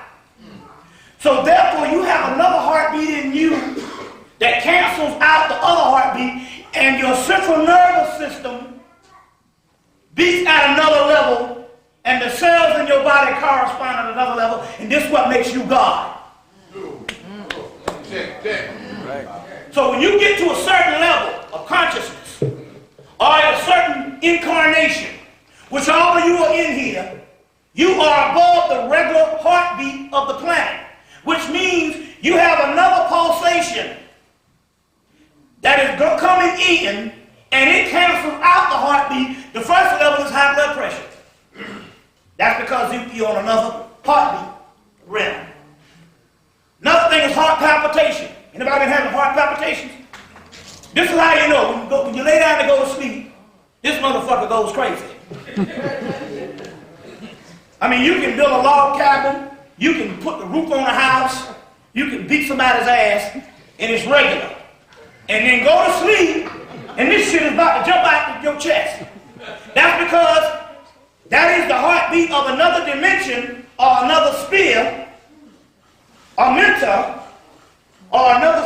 A: So therefore you have another heartbeat in you that cancels out the other heartbeat, and your central nervous system beats at another level, and the cells in your body correspond at another level, and this is what makes you God. So when you get to a certain level of consciousness, or a certain incarnation, which all of you are in here, you are above the regular heartbeat of the planet, which means you have another pulsation that is coming in, and it cancels out the heartbeat. The first level is high blood pressure. That's because you're on another heartbeat realm. Another thing is heart palpitation. Anybody been having heart palpitations? This is how you know. When you lay down to go to sleep, this motherfucker goes crazy. I mean, you can build a log cabin, you can put the roof on a house, you can beat somebody's ass, and it's regular. And then go to sleep, and this shit is about to jump out of your chest. That's because that is the heartbeat of another dimension, or another sphere, or mentor, or another